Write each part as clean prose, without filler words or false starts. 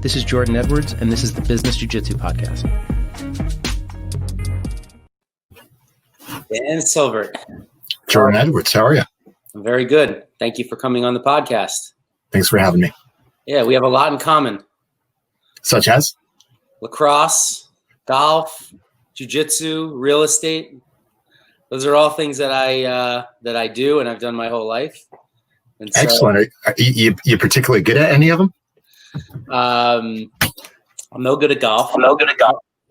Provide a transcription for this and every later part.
This is Jordan Edwards, and this is the Business Jiu-Jitsu Podcast. Dan Silvert. Jordan Edwards, how are you? I'm very good. Thank you for coming on the podcast. Thanks for having me. Yeah, we have a lot in common. Such as? Lacrosse, golf, jujitsu, real estate. Those are all things that I do and I've done my whole life. And so, excellent. Are you particularly good at any of them? I'm no good at golf.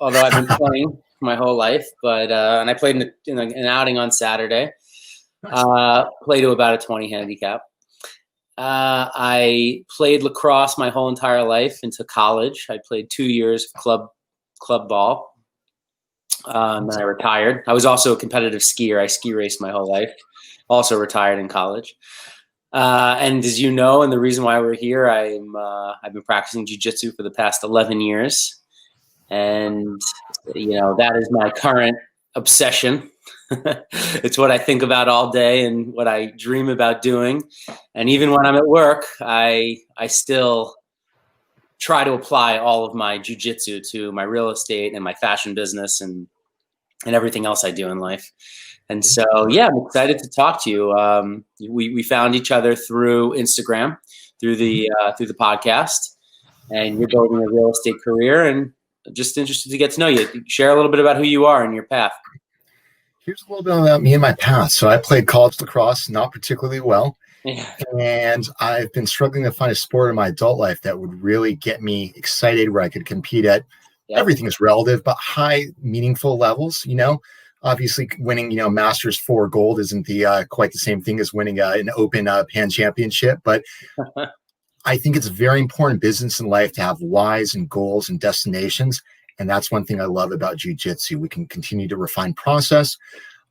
Although I've been playing my whole life, but and I played in an outing on Saturday. Played to about a 20 handicap. I played lacrosse my whole entire life into college. I played 2 years of club ball. And I retired. I was also a competitive skier. I ski raced my whole life. Also retired in college. And as you know, and the reason why we're here, I've been practicing jiu-jitsu for the past 11 years. And, that is my current obsession. It's what I think about all day and what I dream about doing. And even when I'm at work, I still try to apply all of my jiu-jitsu to my real estate and my fashion business and everything else I do in life. And so, yeah, I'm excited to talk to you. We found each other through Instagram, through the podcast, and you're building a real estate career, and just interested to get to know you. Share a little bit about who you are and your path. Here's a little bit about me and my path. So I played college lacrosse, not particularly well. Yeah. And I've been struggling to find a sport in my adult life that would really get me excited, where I could compete at everything is relative, but high meaningful levels. Obviously winning, Masters 4 gold isn't the quite the same thing as winning an open pan championship. But I think it's very important business in life to have whys and goals and destinations. And that's one thing I love about jiu-jitsu. We can continue to refine process.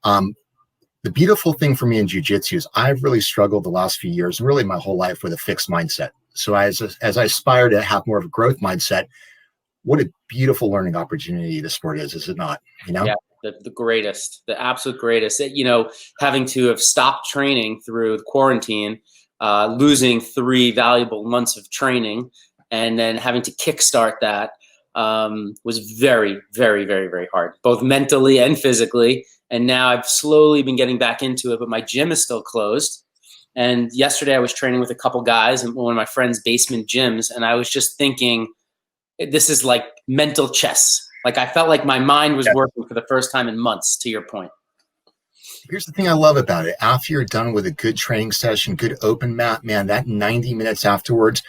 The beautiful thing for me in jiu-jitsu is I've really struggled the last few years, really my whole life, with a fixed mindset. So as I aspire to have more of a growth mindset, what a beautiful learning opportunity the sport is it not? Yeah, the greatest, the absolute greatest. Having to have stopped training through quarantine, losing 3 valuable months of training, and then having to kickstart that was very, very, very, very hard, both mentally and physically. And now I've slowly been getting back into it, but my gym is still closed. And yesterday I was training with a couple guys in one of my friend's basement gyms, and I was just thinking, this is like mental chess. Like I felt like my mind was working for the first time in months, to your point. Here's the thing I love about it. After you're done with a good training session, good open mat, man, that 90 minutes afterwards,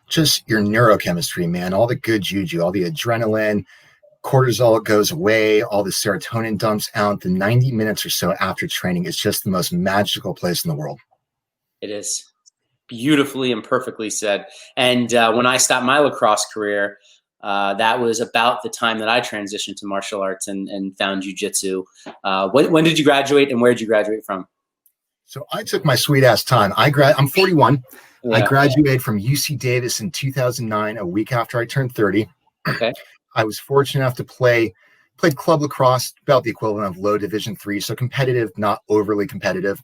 just your neurochemistry, man, all the good juju, all the adrenaline, cortisol goes away, all the serotonin dumps out. The 90 minutes or so after training is just the most magical place in the world. It is. Beautifully and perfectly said. And when I stopped my lacrosse career, that was about the time that I transitioned to martial arts and found jiu-jitsu. When did you graduate, and where did you graduate from? So I took my sweet ass time. I'm 41. Yeah. I graduated from UC Davis in 2009, a week after I turned 30. Okay. I was fortunate enough to played club lacrosse, about the equivalent of low Division III, so competitive, not overly competitive.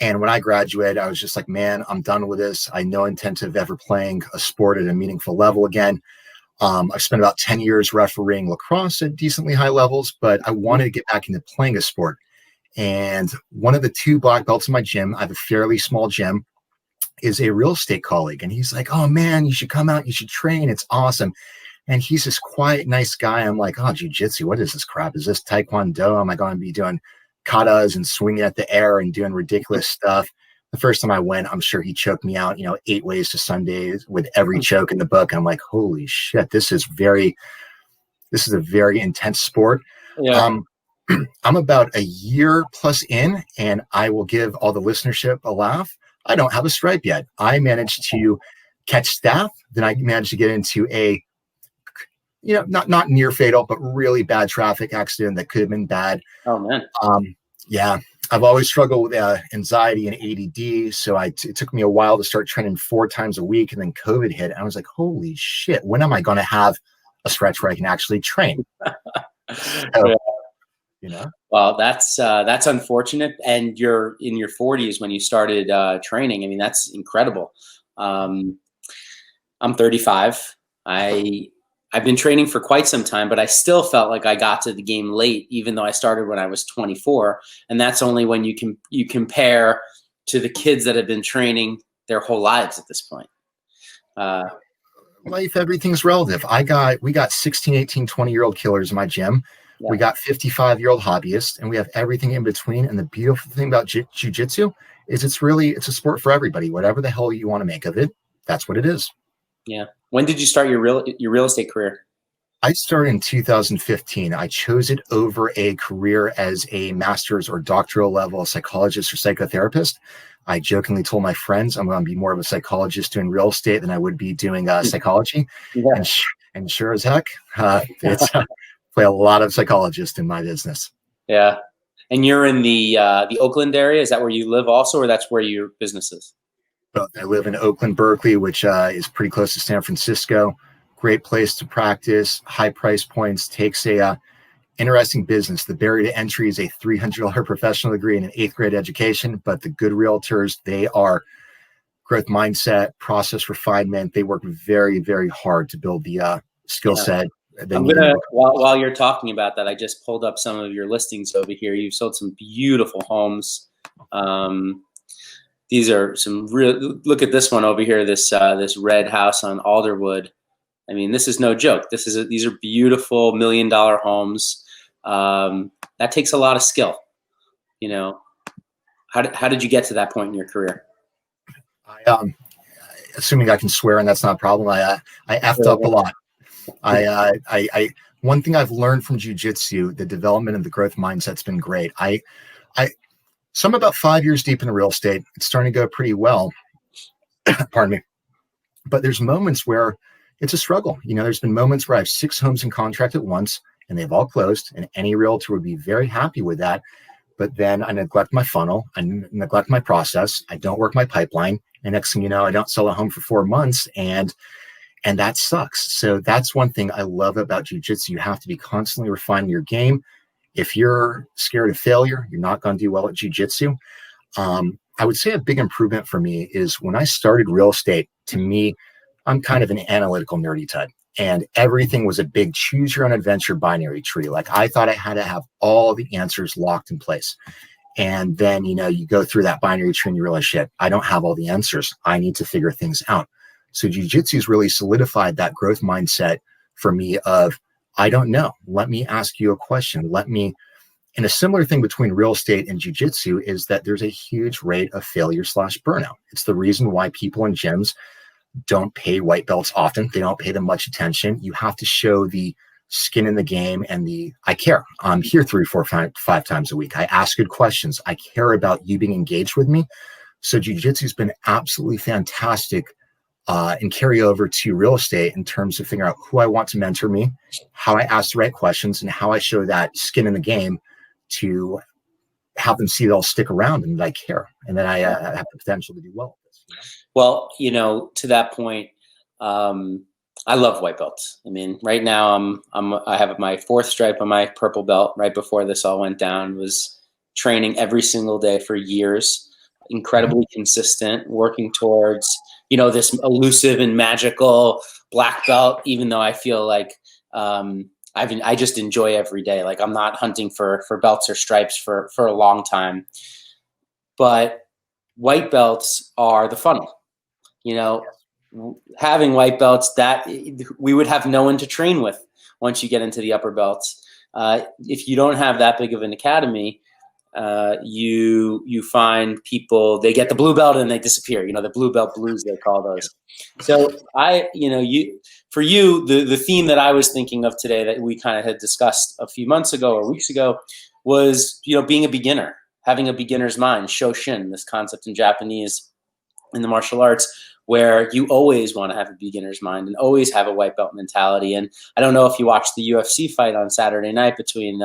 And when I graduated, I was just like, man, I'm done with this. I no intent of ever playing a sport at a meaningful level again. I've spent about 10 years refereeing lacrosse at decently high levels, but I wanted to get back into playing a sport. And one of the 2 black belts in my gym, I have a fairly small gym, is a real estate colleague. And he's like, oh man, you should come out, you should train. It's awesome. And he's this quiet, nice guy. I'm like, oh, jiu-jitsu, what is this crap? Is this taekwondo? Am I going to be doing katas and swinging at the air and doing ridiculous stuff? The first time I went, I'm sure he choked me out, 8 ways to Sunday with every choke in the book. I'm like, holy shit, this is a very intense sport. Yeah. I'm about a year plus in, and I will give all the listenership a laugh. I don't have a stripe yet. I managed to catch staph. Then I managed to get into a, not near fatal, but really bad traffic accident that could have been bad. Oh man. Yeah. I've always struggled with anxiety and ADD. So it took me a while to start training 4 times a week. And then COVID hit. And I was like, holy shit, when am I going to have a stretch where I can actually train? So, Well, that's unfortunate. And you're in your 40s when you started training. I mean, that's incredible. I'm 35. I've been training for quite some time, but I still felt like I got to the game late, even though I started when I was 24. And that's only when you compare to the kids that have been training their whole lives at this point. Life, everything's relative. We got 16, 18, 20-year-old killers in my gym. Yeah. We got 55-year-old hobbyists, and we have everything in between. And the beautiful thing about jiu-jitsu is it's a sport for everybody. Whatever the hell you want to make of it, that's what it is. Yeah. When did you start your real estate career? I started in 2015. I chose it over a career as a master's or doctoral level psychologist or psychotherapist. I jokingly told my friends I'm going to be more of a psychologist doing real estate than I would be doing psychology. Yeah. And sure as heck, it's play a lot of psychologists in my business. Yeah. And you're in the Oakland area. Is that where you live also, or that's where your business is? I live in Oakland, Berkeley, which is pretty close to San Francisco. Great place to practice, high price points, takes a interesting business. The barrier to entry is a $300 professional degree and an 8th grade education, but the good realtors, they are growth mindset, process refinement. They work very, very hard to build the skill set. I'm gonna, while you're talking about that, I just pulled up some of your listings over here. You've sold some beautiful homes. These are some real, look at this one over here, this red house on Alderwood. I mean, this is no joke. These are beautiful $1 million homes. That takes a lot of skill. You know, how did you get to that point in your career? Assuming I can swear and that's not a problem. I effed up a lot. One thing I've learned from jiu-jitsu, the development of the growth mindset's been great. So I'm about 5 years deep in real estate. It's starting to go pretty well. Pardon me. But there's moments where it's a struggle. You know, there's been moments where I have 6 homes in contract at once and they've all closed, and any realtor would be very happy with that. But then I neglect my funnel. I neglect my process. I don't work my pipeline. And next thing you know, I don't sell a home for 4 months, and that sucks. So that's one thing I love about jiu-jitsu. You have to be constantly refining your game. If you're scared of failure, you're not going to do well at jiu-jitsu. I would say a big improvement for me is when I started real estate, to me, I'm kind of an analytical nerdy type, and everything was a big choose your own adventure binary tree. Like I thought I had to have all the answers locked in place. And then, you know, you go through that binary tree and you realize, shit, I don't have all the answers. I need to figure things out. So jiu-jitsu's really solidified that growth mindset for me of, I don't know. Let me ask you a question. And a similar thing between real estate and jiu-jitsu is that there's a huge rate of failure / burnout. It's the reason why people in gyms don't pay white belts often. They don't pay them much attention. You have to show the skin in the game and I care. I'm here 3, 4, 5 times a week. I ask good questions. I care about you being engaged with me. So jiu-jitsu has been absolutely fantastic and carry over to real estate in terms of figuring out who I want to mentor me, how I ask the right questions, and how I show that skin in the game to have them see they'll stick around and that I care, and that I have the potential to do well with this. You know? Well, you know, to that point, I love white belts. I mean, right now I have my 4th stripe on my purple belt. Right before this all went down, was training every single day for years, incredibly consistent, working towards, you know, this elusive and magical black belt, even though I feel like I just enjoy every day. Like I'm not hunting for belts or stripes for a long time. But white belts are the funnel. You know, having white belts, that we would have no one to train with once you get into the upper belts. If you don't have that big of an academy, you find people, they get the blue belt and they disappear. You know, the blue belt blues, they call those. So for you, the theme that I was thinking of today that we kind of had discussed a few months ago or weeks ago was, you know, being a beginner, having a beginner's mind, shoshin, this concept in Japanese in the martial arts, where you always want to have a beginner's mind and always have a white belt mentality. And I don't know if you watched the UFC fight on Saturday night between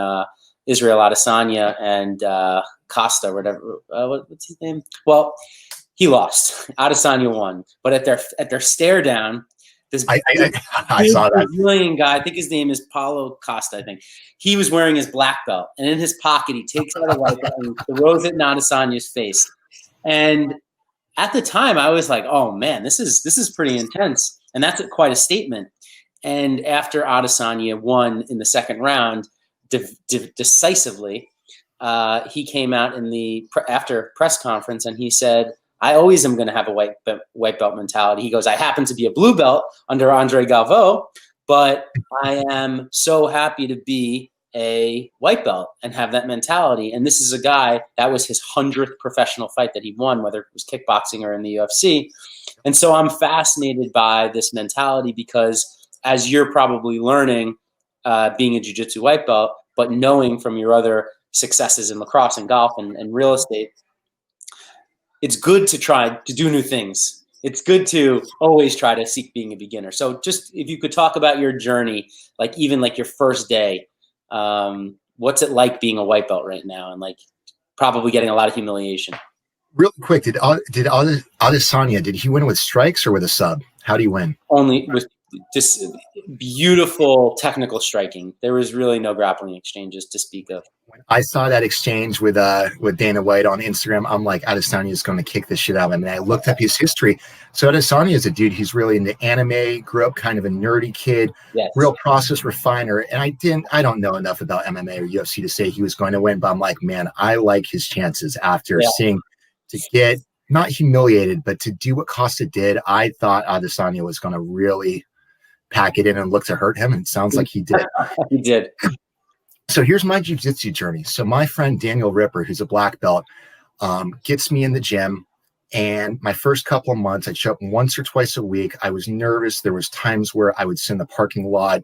Israel Adesanya and Costa, or whatever. What's his name? Well, he lost. Adesanya won, but at their stare down, this I saw that Brazilian guy, I think his name is Paulo Costa. I think he was wearing his black belt, and in his pocket he takes out a white belt and throws it in Adesanya's face. And at the time, I was like, "Oh man, this is pretty intense," and that's quite a statement. And after Adesanya won in the second round decisively, he came out in the after press conference and he said, I always am going to have a white belt mentality. He goes, I happen to be a blue belt under Andre Galvao, but I am so happy to be a white belt and have that mentality. And this is a guy that was his 100th professional fight that he won, whether it was kickboxing or in the UFC. And so I'm fascinated by this mentality because, as you're probably learning, being a jiu-jitsu white belt, but knowing from your other successes in lacrosse and golf and real estate, it's good to try to do new things. It's good to always try to seek being a beginner. So just if you could talk about your journey, like even like your first day, what's it like being a white belt right now and like probably getting a lot of humiliation? Real quick, did Adesanya, did he win with strikes or with a sub? How do you win? Only with just beautiful technical striking. There was really no grappling exchanges to speak of. I saw that exchange with Dana White on Instagram. I'm like, Adesanya is going to kick the shit out of him. And I looked up his history. So Adesanya is a dude who's really into anime, grew up kind of a nerdy kid, yes, real process refiner. And I don't know enough about MMA or UFC to say he was going to win, but I'm like, man, I like his chances after seeing to get not humiliated, but to do what Costa did. I thought Adesanya was going to really pack it in and look to hurt him. And it sounds like he did. He did. So here's my jiu-jitsu journey. So my friend Daniel Ripper, who's a black belt, gets me in the gym. And my first couple of months, I'd show up once or twice a week. I was nervous. There was times where I would sit in the parking lot,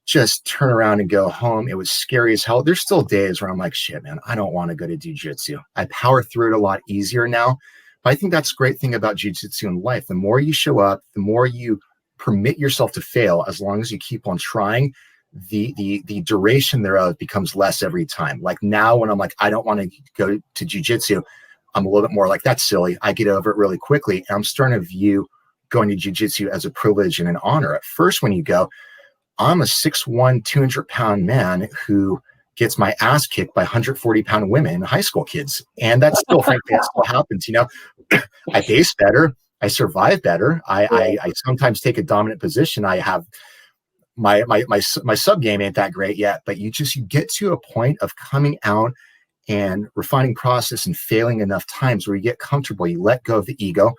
just turn around and go home. It was scary as hell. There's still days where I'm like, shit, man, I don't want to go to jiu-jitsu. I power through it a lot easier now. But I think that's a great thing about jiu-jitsu in life. The more you show up, the more you permit yourself to fail, as long as you keep on trying, the duration thereof becomes less every time. Like now when I'm like, I don't want to go to jiu-jitsu, I'm a little bit more like, that's silly. I get over it really quickly. And I'm starting to view going to jiu-jitsu as a privilege and an honor. At first, when you go, I'm a 6'1", 200-pound man who gets my ass kicked by 140-pound women, high school kids. And that's still, frankly, that still happens. You know, I base better. I survive better. I sometimes take a dominant position. I have my sub game ain't that great yet, but you get to a point of coming out and refining process and failing enough times where you get comfortable. You let go of the ego.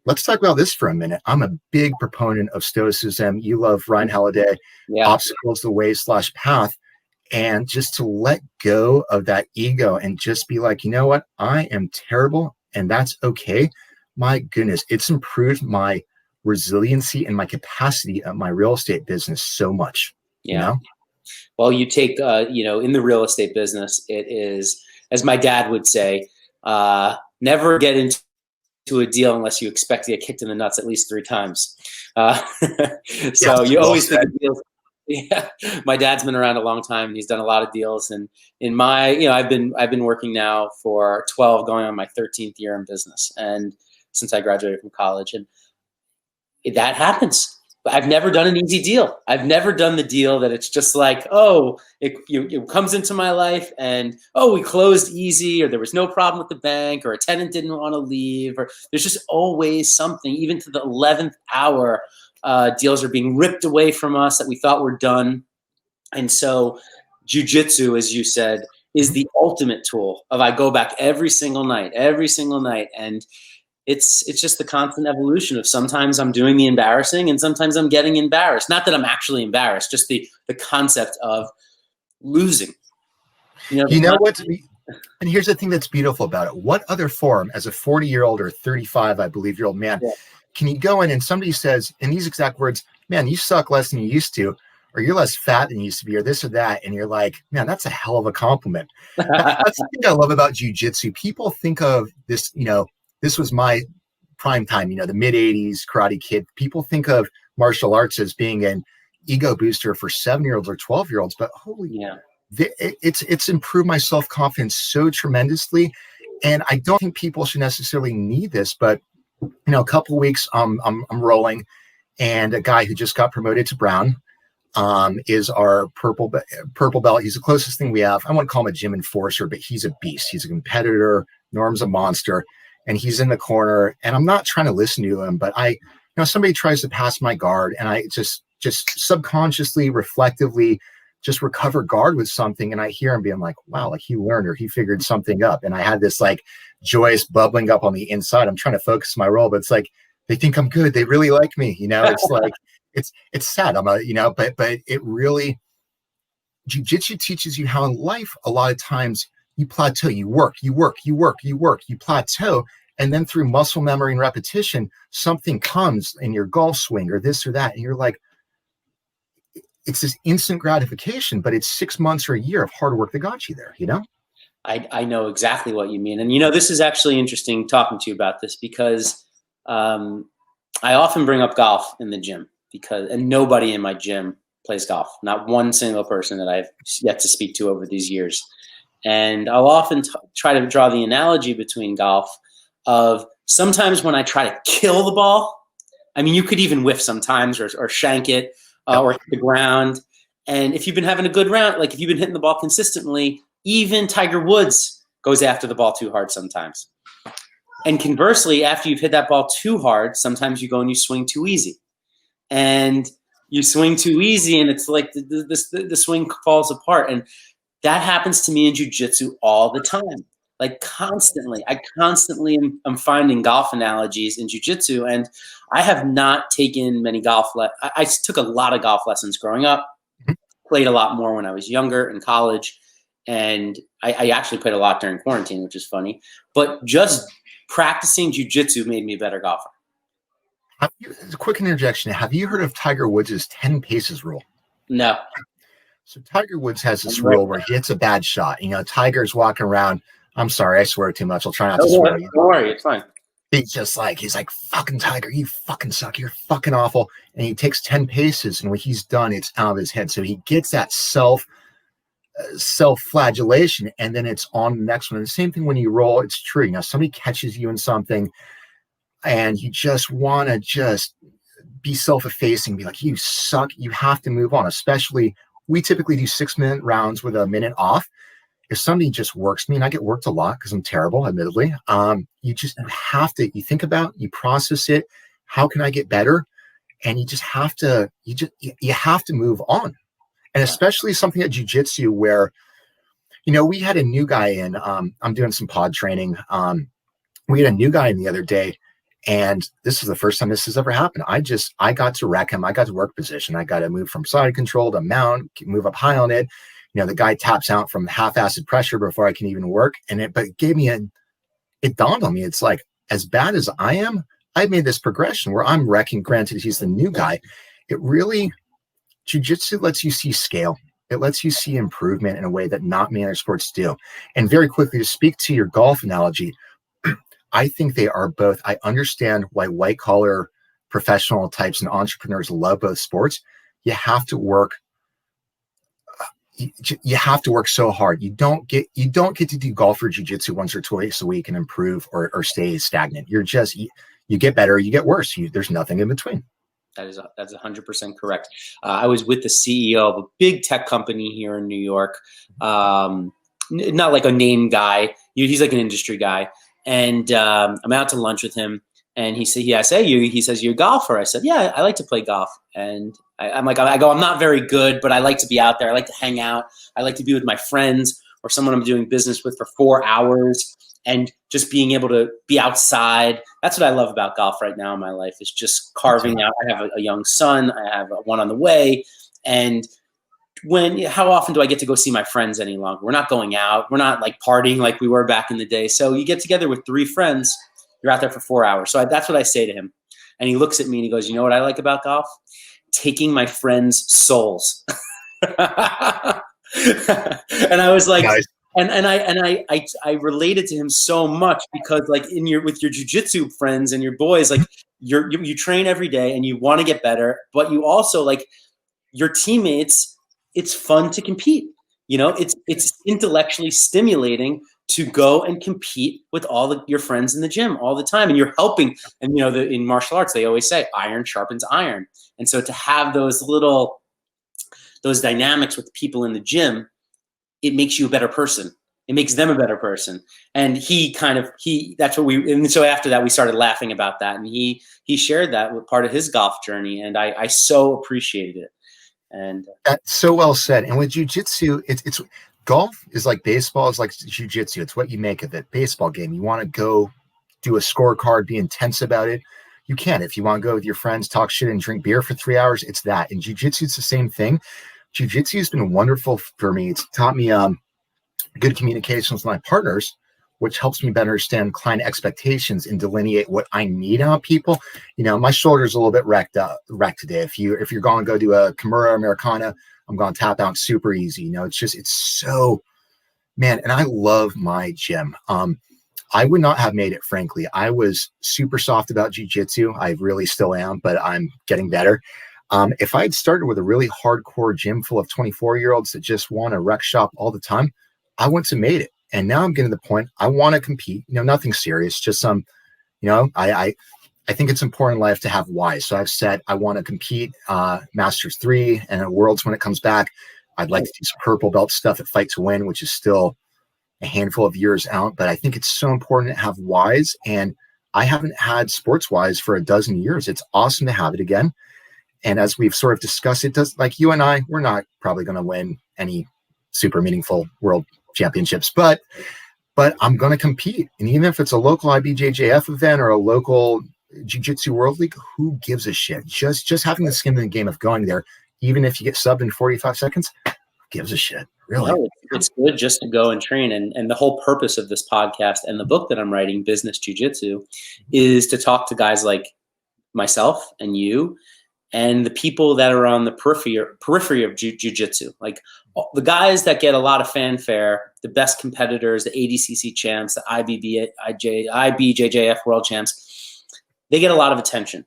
Let's talk about this for a minute. I'm a big proponent of stoicism. You love Ryan Holiday, obstacles the way / path. And just to let go of that ego and just be like, you know what? I am terrible and that's okay. My goodness, it's improved my resiliency and my capacity of my real estate business so much. Yeah. You know? Well, you take, in the real estate business, it is, as my dad would say, never get into a deal unless you expect to get kicked in the nuts at least 3 times. So you always think of deals. Yeah, my dad's been around a long time and he's done a lot of deals. And in my, I've been working now for 12, going on my 13th year in business, and since I graduated from college, and that happens. I've never done an easy deal. I've never done the deal that it's just like, it comes into my life and, we closed easy, or there was no problem with the bank, or a tenant didn't want to leave, or there's just always something. Even to the 11th hour, deals are being ripped away from us that we thought were done. And so jujitsu, as you said, is the ultimate tool of, I go back every single night. And it's just the constant evolution of, sometimes I'm doing the embarrassing and sometimes I'm getting embarrassed. Not that I'm actually embarrassed, just the concept of losing. You know what? And here's the thing that's beautiful about it. What other form, as a 40-year-old or 35, I believe, year old man, can you go in and somebody says in these exact words, man, you suck less than you used to, or you're less fat than you used to be, or this or that. And you're like, man, that's a hell of a compliment. That's the thing I love about jiu-jitsu. People think of this, this was my prime time, the mid 80s Karate Kid. People think of martial arts as being an ego booster for 7-year-olds or 12-year-olds, but it's improved my self-confidence so tremendously. And I don't think people should necessarily need this, but a couple of weeks I'm rolling, and a guy who just got promoted to brown is our purple belt. He's the closest thing we have. I wouldn't call him a gym enforcer, but he's a beast. He's a competitor. Norm's a monster. And he's in the corner, and I'm not trying to listen to him, but I somebody tries to pass my guard and I just subconsciously, reflectively just recover guard with something. And I hear him being like, wow, like he learned or he figured something up. And I had this like joyous bubbling up on the inside. I'm trying to focus my role, but it's like, they think I'm good. They really like me. It's like, it's sad. But it really, Jiu-Jitsu teaches you how in life, a lot of times you plateau, you plateau. And then through muscle memory and repetition, something comes in your golf swing or this or that. And you're like, it's this instant gratification, but it's 6 months or a year of hard work that got you there, I know exactly what you mean. And, this is actually interesting talking to you about this because I often bring up golf in the gym and nobody in my gym plays golf. Not one single person that I've yet to speak to over these years. And I'll often try to draw the analogy between golf of sometimes when I try to kill the ball, I mean, you could even whiff sometimes or shank it or hit the ground. And if you've been having a good round, like if you've been hitting the ball consistently, even Tiger Woods goes after the ball too hard sometimes. And conversely, after you've hit that ball too hard, sometimes you go and you swing too easy. And you swing too easy and it's like the swing falls apart. And that happens to me in jiu-jitsu all the time. Like constantly, I constantly am finding golf analogies in jiu-jitsu, and I have not taken many I took a lot of golf lessons growing up, played a lot more when I was younger in college, and I actually played a lot during quarantine, which is funny. But just practicing jiu-jitsu made me a better golfer. A quick interjection. Have you heard of Tiger Woods' 10 paces rule? No. So Tiger Woods has this rule where he hits a bad shot. Tiger's walking around. I'm sorry, I swear too much. I'll try not to swear. Don't worry, it's fine. He's like, fucking Tiger, you fucking suck. You're fucking awful. And he takes 10 paces, and when he's done, it's out of his head. So he gets that self-flagellation, and then it's on the next one. And the same thing when you roll, it's true. Somebody catches you in something, and you just want to just be self-effacing, be like, you suck. You have to move on. Especially, we typically do 6-minute rounds with a minute off. If somebody just works me, and I get worked a lot because I'm terrible, admittedly, you have to, you think about, you process it. How can I get better? And you just have to, you have to move on. And especially something at jiu-jitsu where, we had a new guy in, I'm doing some pod training. We had a new guy in the other day, and this is the first time this has ever happened. I got to wreck him. I got to work position. I got to move from side control to mount, move up high on it. The guy taps out from half acid pressure before I can even work. But it gave me it dawned on me. It's like, as bad as I am, I made this progression where I'm wrecking. Granted, he's the new guy. It really, jiu-jitsu lets you see scale. It lets you see improvement in a way that not many other sports do. And very quickly, to speak to your golf analogy, I think they are both. I understand why white collar professional types and entrepreneurs love both sports. You have to work. You have to work so hard. You don't get to do golf or jiu-jitsu once or twice a week and improve or stay stagnant. You get better, you get worse. There's nothing in between. That's 100% correct. I was with the CEO of a big tech company here in New York. Not like a name guy. He's like an industry guy. And I'm out to lunch with him. And he said, "Yes, hey, he says, you're a golfer." I said, "Yeah, I like to play golf." And I'm not very good, but I like to be out there. I like to hang out. I like to be with my friends or someone I'm doing business with for 4 hours and just being able to be outside. That's what I love about golf right now in my life, is just carving out. I have a young son. I have one on the way. And how often do I get to go see my friends any longer? We're not going out. We're not like partying like we were back in the day. So you get together with 3 friends. You're out there for 4 hours. So that's what I say to him. And he looks at me and he goes, "You know what I like about golf? Taking my friends' souls." And I was like, nice. and I related to him so much because like with your jiu-jitsu friends and your boys, like you train every day and you want to get better, but you also like your teammates. It's fun to compete. It's intellectually stimulating to go and compete with all your friends in the gym all the time. And you're helping. And, in martial arts, they always say iron sharpens iron. And so to have those dynamics with people in the gym, it makes you a better person. It makes them a better person. And that's what and so after that, we started laughing about that. And he shared that with part of his golf journey. And I so appreciated it. And that's so well said. And with jujitsu, it's golf is like baseball is like jujitsu. It's what you make of it. Baseball game. You want to go do a scorecard, be intense about it. You can. If you want to go with your friends, talk shit and drink beer for 3 hours, it's that. And jujitsu, it's the same thing. Jujitsu has been wonderful for me. It's taught me good communication with my partners, which helps me better understand client expectations and delineate what I need out of people. My shoulder's a little bit wrecked today. If you're going to go do a Kimura Americana, I'm going to tap out super easy. It's so, man. And I love my gym. I would not have made it, frankly. I was super soft about jiu-jitsu. I really still am, but I'm getting better. If I had started with a really hardcore gym full of 24-year-olds that just want to rec shop all the time, I wouldn't have made it. And now I'm getting to the point I want to compete. Nothing serious, just some. I think it's important in life to have whys. So I've said I want to compete Masters 3 and at Worlds when it comes back. I'd like to do some purple belt stuff at Fight to Win, which is still a handful of years out. But I think it's so important to have whys. And I haven't had sports whys for a dozen years. It's awesome to have it again. And as we've sort of discussed, it does, like you and I, we're not probably going to win any super meaningful world championships, but I'm going to compete. And even if it's a local IBJJF event or a local Jiu-Jitsu World League, who gives a shit? Just having the skin in the game of going there, even if you get subbed in 45 seconds, who gives a shit? Really? No, it's good just to go and train. And the whole purpose of this podcast and the book that I'm writing, Business Jiu-Jitsu, is to talk to guys like myself and you and the people that are on the periphery of jiu-jitsu, like the guys that get a lot of fanfare, the best competitors, the ADCC champs, the IBJJF world champs, they get a lot of attention.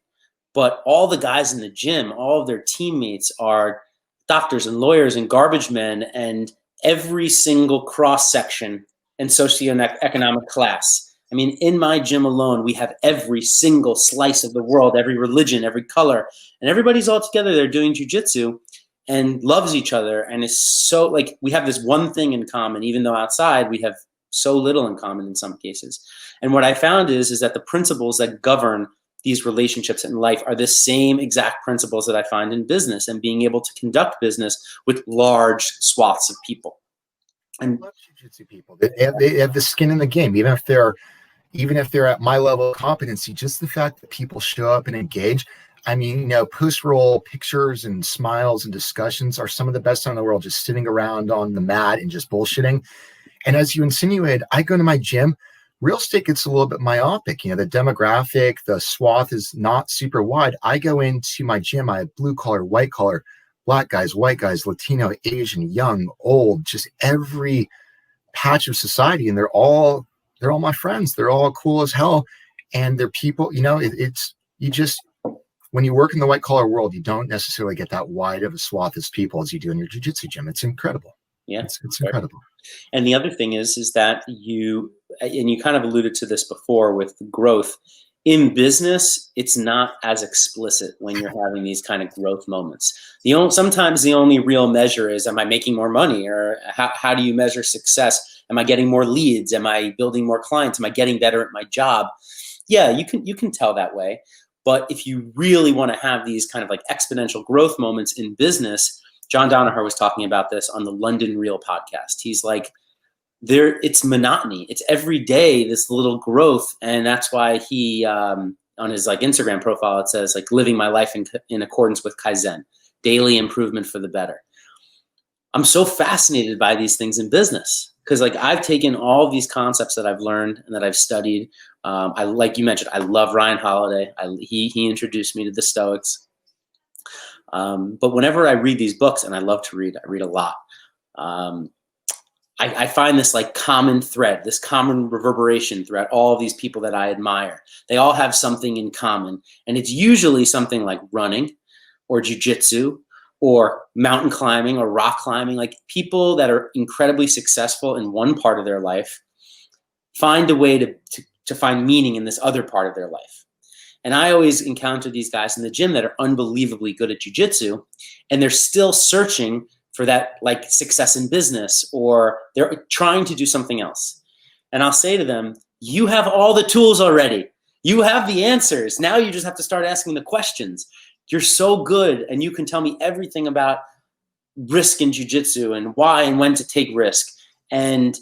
But all the guys in the gym, all of their teammates are doctors and lawyers and garbage men and every single cross section and socioeconomic class. I mean, in my gym alone, we have every single slice of the world, every religion, every color, and everybody's all together. They're doing jiu-jitsu and loves each other. And is so like, we have this one thing in common, even though outside we have so little in common in some cases. And what I found is that the principles that govern these relationships in life are the same exact principles that I find in business and being able to conduct business with large swaths of people. And I love jiu-jitsu people. They have the skin in the game, even if they're at my level of competency. Just the fact that people show up and engage. I mean, post-roll pictures and smiles and discussions are some of the best in the world, just sitting around on the mat and just bullshitting. And as you insinuated, I go to my gym, real estate gets a little bit myopic. The demographic, the swath is not super wide. I go into my gym, I have blue collar, white collar, black guys, white guys, Latino, Asian, young, old, just every patch of society. And they're all my friends. They're all cool as hell. And they're people, when you work in the white collar world, you don't necessarily get that wide of a swath as people as you do in your jiu-jitsu gym. It's incredible. Yeah, it's incredible. And the other thing is that you kind of alluded to this before with growth in business. It's not as explicit when you're having these kind of growth moments. Sometimes the only real measure is, am I making more money? Or how do you measure success? Am I getting more leads? Am I building more clients? Am I getting better at my job? Yeah, you can tell that way. But if you really want to have these kind of like exponential growth moments in business, John Danaher was talking about this on the London Real podcast. He's like, it's monotony. It's every day, this little growth. And that's why he, on his like Instagram profile, it says like living my life in accordance with Kaizen, daily improvement for the better. I'm so fascinated by these things in business because like I've taken all these concepts that I've learned and that I've studied. Like you mentioned, I love Ryan Holiday. He introduced me to the Stoics. But whenever I read these books, and I love to read, I read a lot. I find this like common thread, this common reverberation throughout all of these people that I admire. They all have something in common, and it's usually something like running or jiu-jitsu or mountain climbing or rock climbing. Like people that are incredibly successful in one part of their life find a way to find meaning in this other part of their life. And I always encounter these guys in the gym that are unbelievably good at jiu-jitsu, and they're still searching for that, like success in business, or they're trying to do something else. And I'll say to them, you have all the tools already. You have the answers. Now you just have to start asking the questions. You're so good, and you can tell me everything about risk in jiu-jitsu and why and when to take risk. And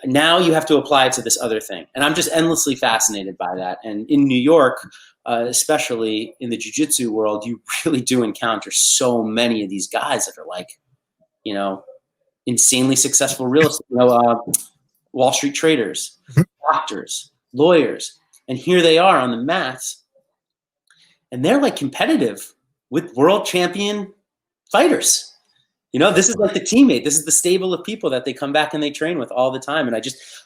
now you have to apply it to this other thing. And I'm just endlessly fascinated by that. And in New York, especially in the jiu-jitsu world, you really do encounter so many of these guys that are like, insanely successful real estate, Wall Street traders, doctors, lawyers. And here they are on the mats, and they're like competitive with world champion fighters. This is like the teammate. This is the stable of people that they come back and they train with all the time. And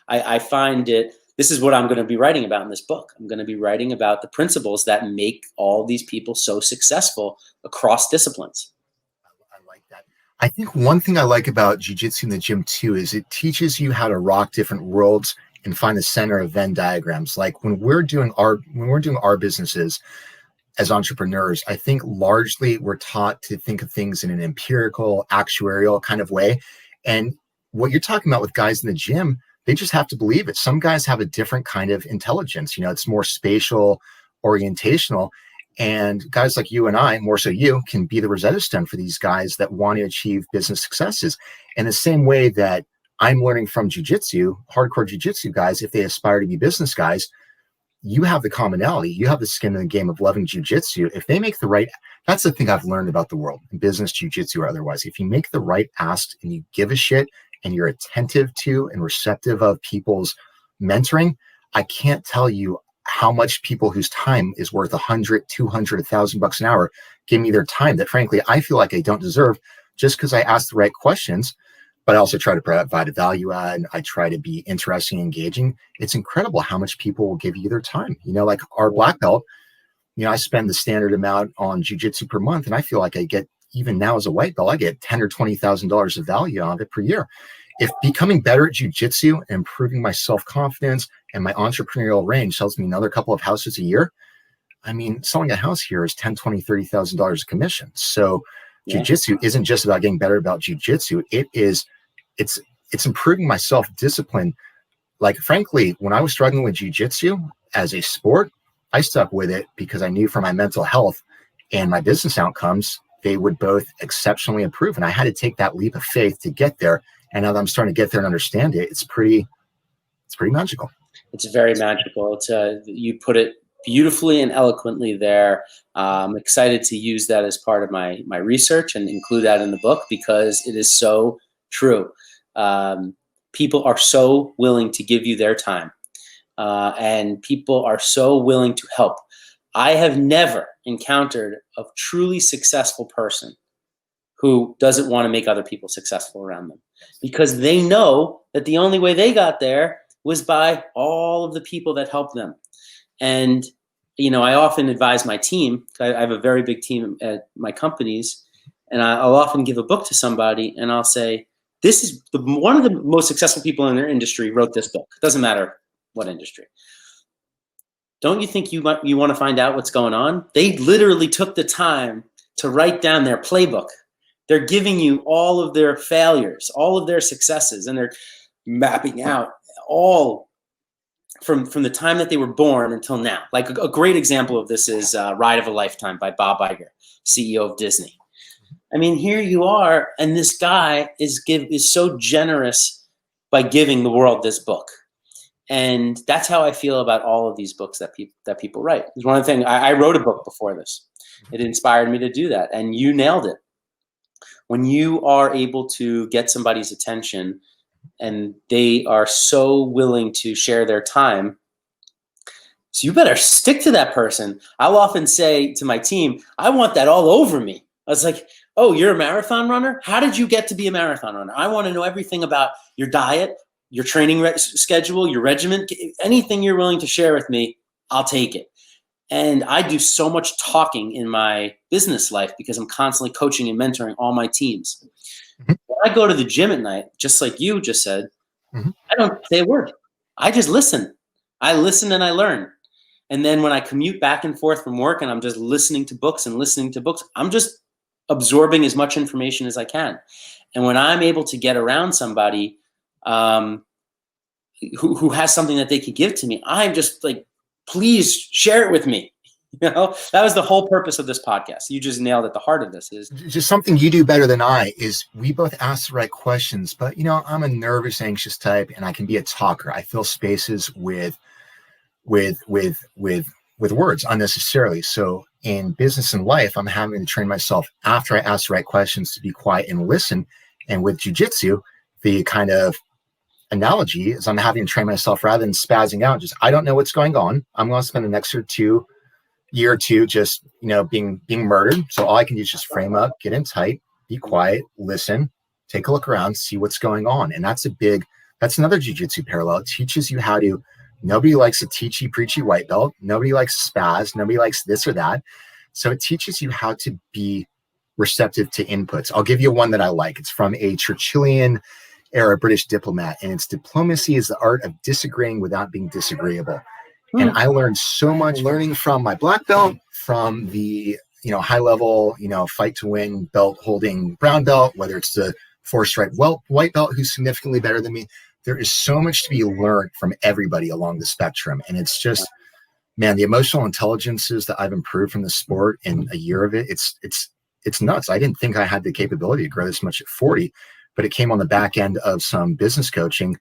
I find this is what I'm going to be writing about in this book. I'm going to be writing about the principles that make all these people so successful across disciplines. I like that. I think one thing I like about jiu-jitsu in the gym too is it teaches you how to rock different worlds and find the center of Venn diagrams. Like when we're doing our businesses as entrepreneurs, I think largely we're taught to think of things in an empirical, actuarial kind of way. And what you're talking about with guys in the gym, they just have to believe it. Some guys have a different kind of intelligence. It's more spatial, orientational. And guys like you and I, more so you, can be the Rosetta Stone for these guys that want to achieve business successes. In the same way that I'm learning from jiu-jitsu, hardcore jiu-jitsu guys, if they aspire to be business guys, you have the commonality. You have the skin in the game of loving jiu-jitsu. If they make the right, that's the thing I've learned about the world, in business, jiu-jitsu, or otherwise. If you make the right asks and you give a shit and you're attentive to and receptive of people's mentoring, I can't tell you how much people whose time is worth $100, $200, $1,000 an hour give me their time that frankly I feel like I don't deserve just because I ask the right questions. But I also try to provide a value add. I try to be interesting, engaging. It's incredible how much people will give you their time. Like our black belt, I spend the standard amount on jiu-jitsu per month, and I feel like I get, even now as a white belt, I get $10,000 or $20,000 of value out of it per year. If becoming better at jiu-jitsu and improving my self-confidence and my entrepreneurial range sells me another couple of houses a year, selling a house here is $10,000, $20,000, $30,000 of commission. So jiu-jitsu isn't just about getting better about jiu-jitsu. It's improving my self-discipline. Like, frankly, when I was struggling with jiu-jitsu as a sport, I stuck with it because I knew for my mental health and my business outcomes, they would both exceptionally improve. And I had to take that leap of faith to get there. And now that I'm starting to get there and understand it, it's pretty magical. It's very magical. You put it beautifully and eloquently there. I'm excited to use that as part of my research and include that in the book because it is so true. People are so willing to give you their time, and people are so willing to help. I have never encountered a truly successful person who doesn't want to make other people successful around them because they know that the only way they got there was by all of the people that helped them. And, I often advise my team. I have a very big team at my companies, and I'll often give a book to somebody and I'll say, this is one of the most successful people in their industry wrote this book. It doesn't matter what industry. Don't you think you want to find out what's going on? They literally took the time to write down their playbook. They're giving you all of their failures, all of their successes, and they're mapping out all from the time that they were born until now. Like a great example of this is Ride of a Lifetime by Bob Iger, CEO of Disney. Here you are, and this guy is so generous by giving the world this book. And that's how I feel about all of these books that people write. It's one of the things, I wrote a book before this. It inspired me to do that, and you nailed it. When you are able to get somebody's attention and they are so willing to share their time, so you better stick to that person. I'll often say to my team, I want that all over me. I was like, oh, you're a marathon runner? How did you get to be a marathon runner? I want to know everything about your diet, your training schedule, your regimen, anything you're willing to share with me, I'll take it. And I do so much talking in my business life because I'm constantly coaching and mentoring all my teams. Mm-hmm. When I go to the gym at night, just like you just said, mm-hmm. I don't say a word. I just listen. I listen and I learn. And then when I commute back and forth from work and I'm just listening to books, I'm just absorbing as much information as I can. And when I'm able to get around somebody who has something that they could give to me, I'm just like, please share it with me. You know, that was the whole purpose of this podcast. You just nailed it. The heart of this is just something you do better than I is we both ask the right questions, but you know, I'm a nervous, anxious type, and I can be a talker. I fill spaces with words unnecessarily. So in business and life, I'm having to train myself after I ask the right questions to be quiet and listen. And with jujitsu, the kind of analogy is I'm having to train myself rather than spazzing out. Just, I don't know what's going on. I'm going to spend the next year or two just, you know, being murdered. So all I can do is just frame up, get in tight, be quiet, listen, take a look around, see what's going on. And that's another jujitsu parallel. It teaches you how to, nobody likes a teachy, preachy white belt. Nobody likes spaz. Nobody likes this or that. So it teaches you how to be receptive to inputs. I'll give you one that I like. It's from a Churchillian era British diplomat, and it's diplomacy is the art of disagreeing without being disagreeable. And I learned so much learning from my black belt, from the, you know, high level, you know, fight to win belt holding brown belt, whether it's the 4-stripe white belt who's significantly better than me. There is so much to be learned from everybody along the spectrum. And it's just, man, the emotional intelligences that I've improved from the sport in a year of it, it's nuts. I didn't think I had the capability to grow this much at 40, but it came on the back end of some business coaching.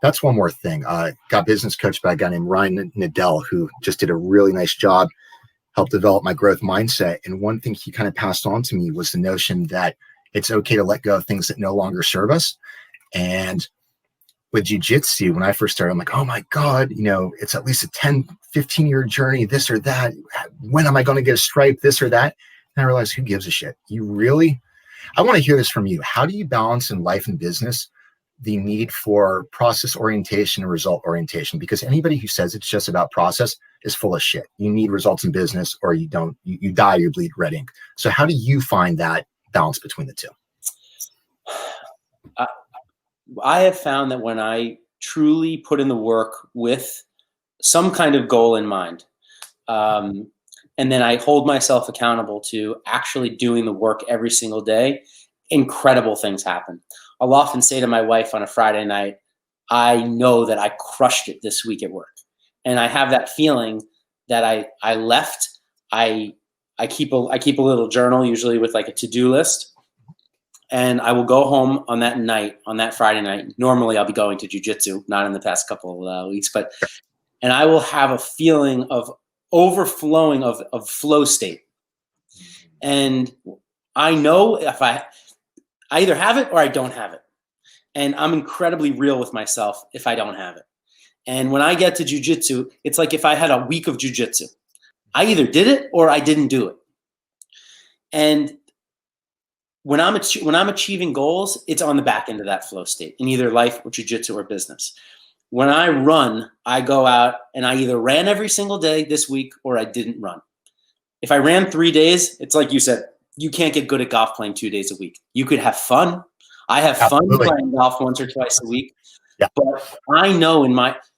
That's one more thing. Got business coached by a guy named Ryan Nadell, who just did a really nice job, helped develop my growth mindset. And one thing he kind of passed on to me was the notion that it's okay to let go of things that no longer serve us. And with jiu-jitsu, when I first started, I'm like, oh my God, you know, it's at least a 10, 15-year journey, this or that. When am I going to get a stripe, this or that? And I realized, who gives a shit? I want to hear this from you. How do you balance in life and business the need for process orientation and result orientation? Because anybody who says it's just about process is full of shit. You need results in business, or you don't, you die, you bleed red ink. So how do you find that balance between the two? I have found that when I truly put in the work with some kind of goal in mind, and then I hold myself accountable to actually doing the work every single day, incredible things happen. I'll often say to my wife on a Friday night, I know that I crushed it this week at work. And I have that feeling that I left. I keep a little journal, usually with like a to-do list. And I will go home on that Friday night. Normally I'll be going to jujitsu, not in the past couple of weeks, and I will have a feeling of overflowing of flow state. And I know if I either have it or I don't have it. And I'm incredibly real with myself if I don't have it. And when I get to jujitsu, it's like if I had a week of jujitsu, I either did it or I didn't do it. And when I'm achieving goals, it's on the back end of that flow state in either life or jujitsu or business. When I run, I go out and I either ran every single day this week or I didn't run. If I ran 3 days, it's like you said, you can't get good at golf playing 2 days a week. You could have fun. I have Absolutely. fun playing golf once or twice a week. Yeah. But I know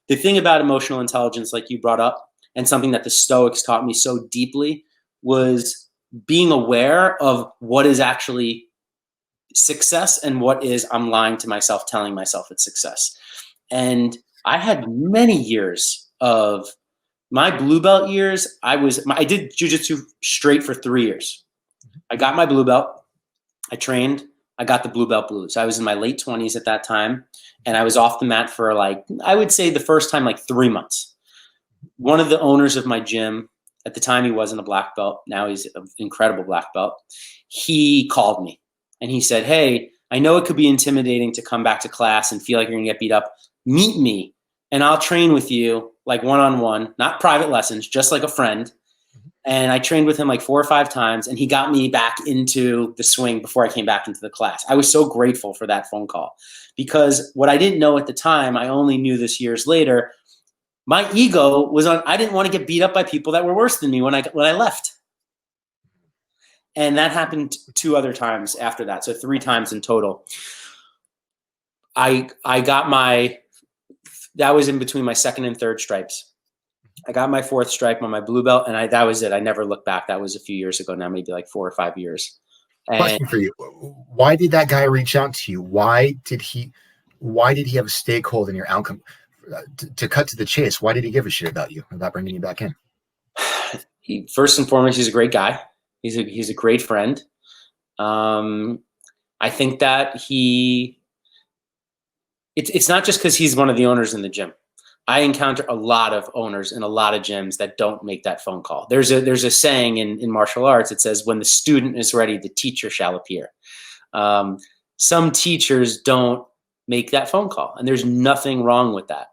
the thing about emotional intelligence, like you brought up, and something that the Stoics taught me so deeply, was being aware of what is actually success and what is I'm lying to myself, telling myself it's success. And I had many years of my blue belt years. I did jujitsu straight for 3 years. I got my blue belt. I trained. I got the blue belt blues. I was in my late 20s at that time. And I was off the mat for I would say the first time, 3 months. One of the owners of my gym, at the time he wasn't a black belt. Now he's an incredible black belt. He called me and he said, hey, I know it could be intimidating to come back to class and feel like you're going to get beat up. Meet me and I'll train with you one-on-one, not private lessons, just like a friend. And I trained with him 4 or 5 times, and he got me back into the swing before I came back into the class. I was so grateful for that phone call, because what I didn't know at the time, I only knew this years later, my ego was on. I didn't want to get beat up by people that were worse than me when I left. And that happened 2 other times after that. So 3 times in total. I got that was in between my 2nd and 3rd stripes. I got my 4th stripe on my blue belt, and that was it. I never looked back. That was a few years ago now, maybe 4 or 5 years. And Question for you. Why did that guy reach out to you? Why did he have a stakeholder in your outcome? To cut to the chase, why did he give a shit about you, about bringing you back in? First and foremost, he's a great guy. He's a great friend. I think that it's not just because he's one of the owners in the gym. I encounter a lot of owners in a lot of gyms that don't make that phone call. There's a saying in martial arts. It says, when the student is ready, the teacher shall appear. Some teachers don't make that phone call, and there's nothing wrong with that.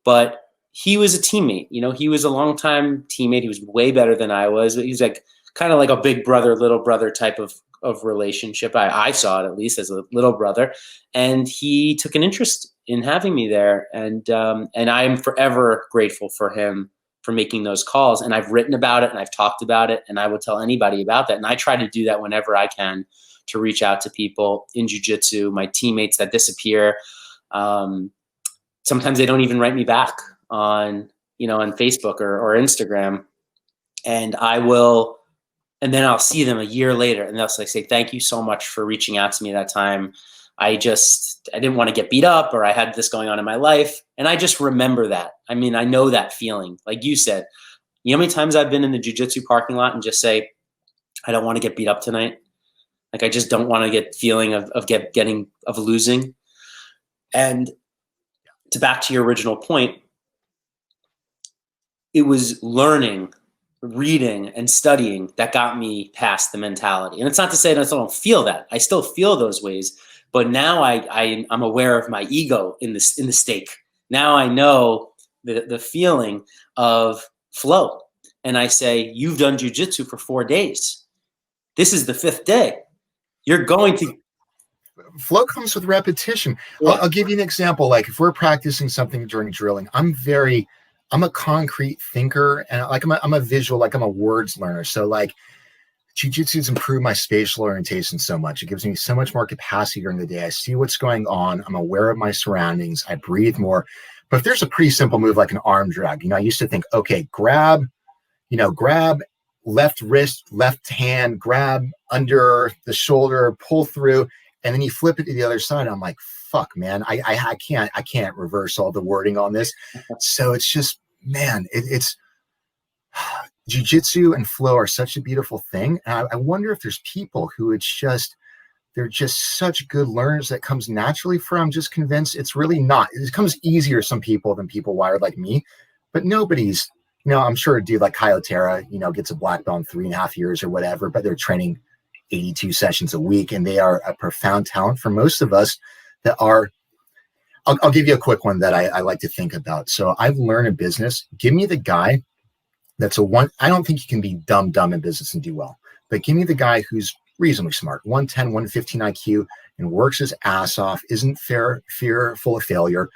But he was a teammate. He was a longtime teammate. He was way better than I was. He was like kind of like a big brother, little brother type of relationship. I saw it, at least, as a little brother, and he took an interest in having me there. And I'm forever grateful for him for making those calls. And I've written about it and I've talked about it, and I will tell anybody about that. And I try to do that whenever I can, to reach out to people in jiu-jitsu, my teammates that disappear. Sometimes they don't even write me back on Facebook or Instagram, and then I'll see them a year later, and they'll say, thank you so much for reaching out to me that time. I didn't want to get beat up, or I had this going on in my life. And I just remember that. I mean, I know that feeling. Like you said, you know how many times I've been in the jiu-jitsu parking lot and just say, I don't want to get beat up tonight. Like, I just don't want to get feeling of losing. And back to your original point, it was learning, reading, and studying that got me past the mentality. And it's not to say that I don't feel that. I still feel those ways. But now I'm aware of my ego in the stake. Now I know the feeling of flow. And I say, you've done jujitsu for 4 days. This is the 5th day. You're going to. Flow comes with repetition. Yeah. I'll give you an example. Like, if we're practicing something during drilling, I'm a concrete thinker, and I'm a visual, like I'm a words learner. So like, Jiu-Jitsu's improved my spatial orientation so much. It gives me so much more capacity during the day. I see what's going on. I'm aware of my surroundings. I breathe more. But if there's a pretty simple move like an arm drag, I used to think, okay, grab left wrist, left hand, grab under the shoulder, pull through, and then you flip it to the other side. I'm like, fuck, man, I can't reverse all the wording on this. So it's just, man, it's Jiu-Jitsu and flow are such a beautiful thing. And I wonder if there's people who they're just such good learners that comes naturally from. I'm just convinced it's really not. It comes easier to some people than people wired like me, but nobody's, I'm sure a dude like Kyotera, gets a black belt in 3.5 years or whatever, but they're training 82 sessions a week, and they are a profound talent for most of us that are. I'll give you a quick one that I like to think about. So I've learned in business, give me the guy that's I don't think you can be dumb in business and do well, but give me the guy who's reasonably smart, 110, 115 IQ, and works his ass off, isn't fearful of failure,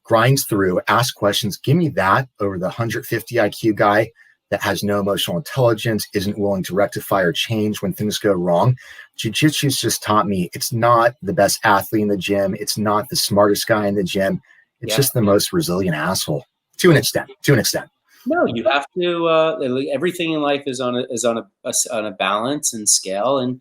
grinds through, asks questions. Give me that over the 150 IQ guy that has no emotional intelligence, isn't willing to rectify or change when things go wrong. Jiu-Jitsu's just taught me it's not the best athlete in the gym. It's not the smartest guy in the gym. It's just the most resilient asshole to an extent. No, you have to. Everything in life is on a balance and scale, and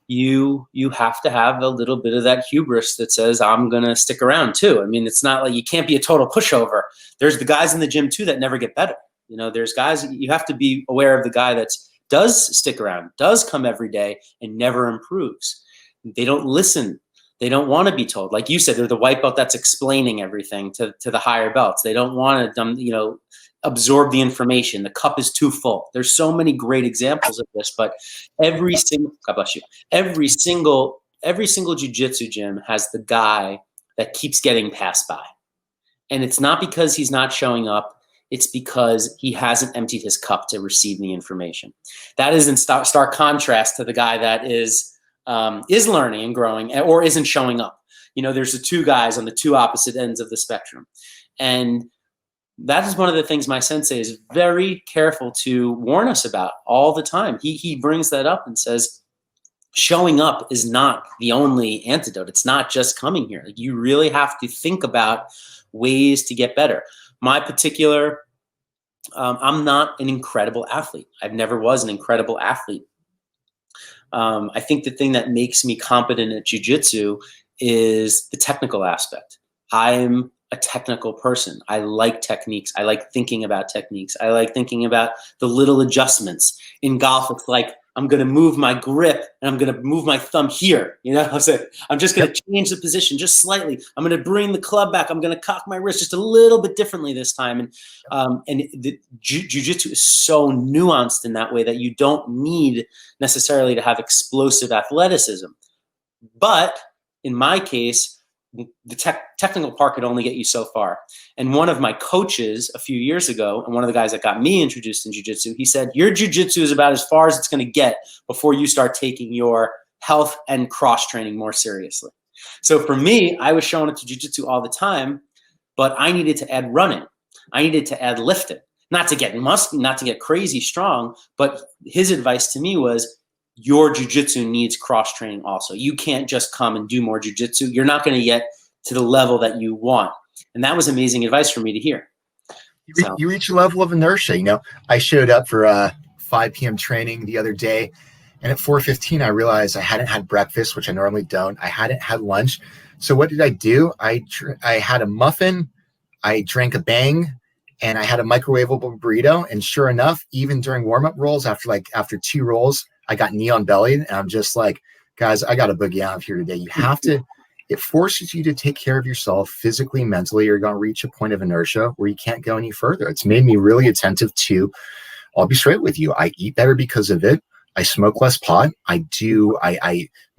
you have to have a little bit of that hubris that says, I'm gonna stick around too. I mean, it's not like you can't be a total pushover. There's the guys in the gym too that never get better. There's guys, you have to be aware of the guy that does stick around, does come every day, and never improves. They don't listen. They don't want to be told. Like you said, they're the white belt that's explaining everything to the higher belts. They don't want to, absorb the information. The cup is too full. There's so many great examples of this, but God bless you. Every single jiu-jitsu gym has the guy that keeps getting passed by. And it's not because he's not showing up. It's because he hasn't emptied his cup to receive the information. That is in stark contrast to the guy that is learning and growing or isn't showing up. There's the two guys on the two opposite ends of the spectrum. And that is one of the things my sensei is very careful to warn us about all the time. He brings that up and says, showing up is not the only antidote. It's not just coming here. You really have to think about ways to get better. My particular, I'm not an incredible athlete. I've never was an incredible athlete. I think the thing that makes me competent at jiu-jitsu is the technical aspect. I'm a technical person. I like techniques. I like thinking about techniques. I like thinking about the little adjustments. In golf, it's like, I'm going to move my grip and I'm going to move my thumb here. So I'm just going to change the position just slightly. I'm going to bring the club back. I'm going to cock my wrist just a little bit differently this time. And the jiu-jitsu is so nuanced in that way that you don't need necessarily to have explosive athleticism. But in my case, the technical part could only get you so far. And one of my coaches a few years ago, and one of the guys that got me introduced in jiu-jitsu, he said, your jiu-jitsu is about as far as it's going to get before you start taking your health and cross training more seriously. So for me, I was showing up to jiu-jitsu all the time, but I needed to add running. I needed to add lifting, not to get muscular, not to get crazy strong. But his advice to me was, your jiu-jitsu needs cross-training also. You can't just come and do more jiu-jitsu. You're not going to get to the level that you want. And that was amazing advice for me to hear. You reach a level of inertia. I showed up for 5 p.m. training the other day, and at 4:15, I realized I hadn't had breakfast, which I normally don't. I hadn't had lunch. So what did I do? I had a muffin, I drank a Bang, and I had a microwavable burrito. And sure enough, even during warm-up rolls, after 2 rolls, I got knee on belly, and I'm just like, guys, I got to boogie out of here today. You have to, it forces you to take care of yourself physically, mentally. You're going to reach a point of inertia where you can't go any further. It's made me really attentive to, I'll be straight with you. I eat better because of it. I smoke less pot. My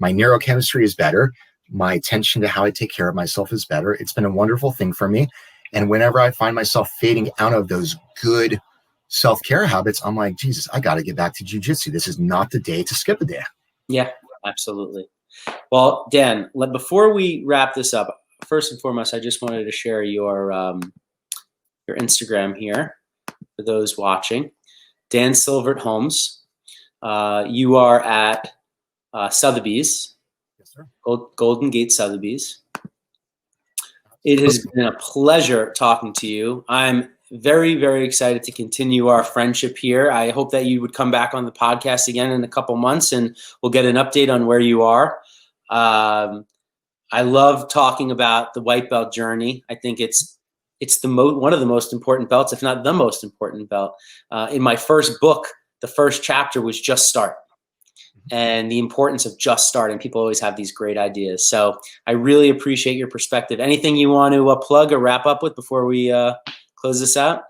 neurochemistry is better. My attention to how I take care of myself is better. It's been a wonderful thing for me. And whenever I find myself fading out of those good self-care habits, I'm like, Jesus, I got to get back to jiu-jitsu. This is not the day to skip a day. Yeah, absolutely. Well, Dan, before we wrap this up, first and foremost, I just wanted to share your Instagram here for those watching. Dan Silvert Holmes. You are at Sotheby's. Yes, sir. Golden Gate Sotheby's. It has been a pleasure talking to you. I'm very, very excited to continue our friendship here. I hope that you would come back on the podcast again in a couple months and we'll get an update on where you are. I love talking about the white belt journey. I think it's one of the most important belts, if not the most important belt. In my first book, the first chapter was Just Start, and the importance of just starting. People always have these great ideas. So I really appreciate your perspective. Anything you want to plug or wrap up with before we close this out?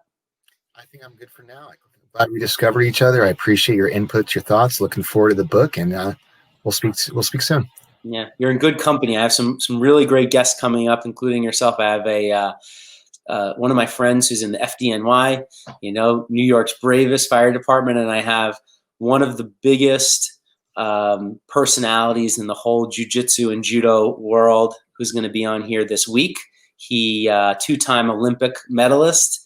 I think I'm good for now. I'm glad we discovered each other. I appreciate your inputs, your thoughts. Looking forward to the book, and we'll speak soon. Yeah, you're in good company. I have some really great guests coming up, including yourself. I have one of my friends who's in the FDNY, New York's bravest fire department, and I have one of the biggest personalities in the whole jiu-jitsu and judo world who's going to be on here this week. He 2-time Olympic medalist,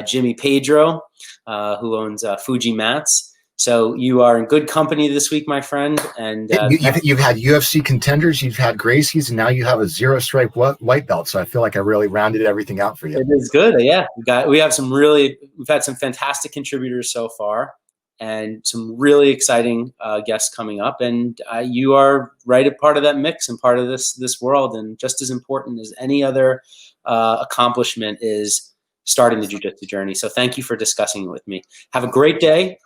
Jimmy Pedro, who owns Fuji Mats. So you are in good company this week, my friend. And you've had UFC contenders, you've had Gracies, and now you have a 0-stripe white belt. So I feel like I really rounded everything out for you. It is good. Yeah, we've had some fantastic contributors so far, and some really exciting guests coming up. And you are right at part of that mix and part of this world. And just as important as any other accomplishment is starting the jiu-jitsu journey. So thank you for discussing it with me. Have a great day.